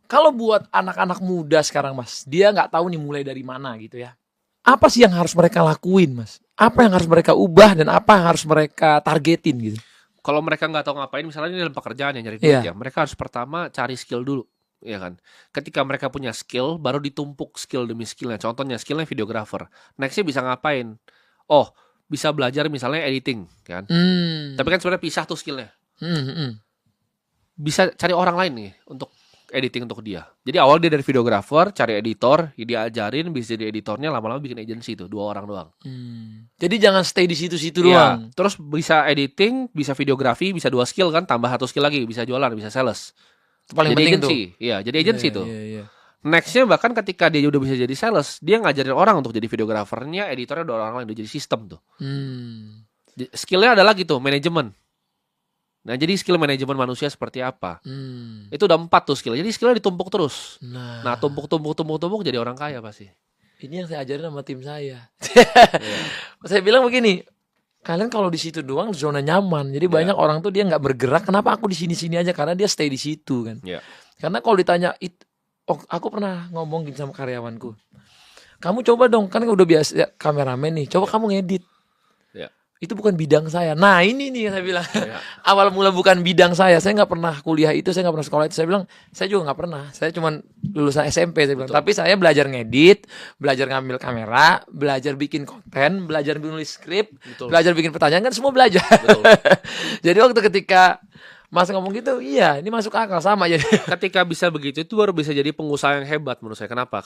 Kalau buat anak-anak muda sekarang Mas, dia nggak tahu nih mulai dari mana gitu ya. Apa sih yang harus mereka lakuin Mas? Apa yang harus mereka ubah dan apa yang harus mereka targetin gitu? Kalau mereka nggak tahu ngapain, misalnya ini dalam pekerjaan ya nyari duit Iya. ya, mereka harus pertama cari skill dulu, ya kan. Ketika mereka punya skill, baru ditumpuk skill demi skillnya. Contohnya skillnya videographer. Nextnya bisa ngapain? Oh, bisa belajar misalnya editing, kan. Tapi kan sebenarnya pisah tuh skillnya. Bisa cari orang lain nih untuk editing untuk dia. Jadi awal dia dari videographer, cari editor, dia ajarin, bisa jadi editornya, lama-lama bikin agency tuh, 2 orang doang. Jadi jangan stay di situ-situ Iya, doang. terus bisa editing, bisa videografi, bisa 2 skill kan, tambah 1 skill lagi, bisa jualan, bisa sales. Itu paling Jadi penting tuh. agency, iya, jadi agency Iya, tuh. iya, iya. Nextnya bahkan ketika dia udah bisa jadi sales, dia ngajarin orang untuk jadi videografernya, editornya udah orang lain, udah jadi sistem tuh. Skillnya adalah gitu, manajemen. Nah, jadi skill manajemen manusia seperti apa? Itu udah 4 tuh skill. Jadi skillnya ditumpuk terus. Nah, tumpuk jadi orang kaya pasti. Ini yang saya ajarin sama tim saya. Saya bilang begini, kalian kalau di situ doang zona nyaman. Jadi banyak orang tuh dia nggak bergerak. Kenapa aku di sini-sini aja? Karena dia stay di situ kan. Iya. Karena kalau ditanya, aku pernah ngomong gini sama karyawanku. Kamu coba dong, kan udah biasa kameramen nih. Coba kamu ngedit. Iya. Itu bukan bidang saya. Nah ini nih yang saya bilang. Iya. Awal mula bukan bidang saya. Saya nggak pernah kuliah itu. Saya nggak pernah sekolah itu. Saya bilang, saya juga nggak pernah. Saya cuma lulusan SMP. Saya bilang. Tapi saya belajar ngedit, belajar ngambil kamera, belajar bikin konten, belajar nulis skrip, belajar bikin pertanyaan, kan semua belajar. Betul. Jadi waktu ketika Mas ngomong gitu, iya ini masuk akal sama. Jadi Ketika bisa begitu, itu baru bisa jadi pengusaha yang hebat menurut saya. Kenapa?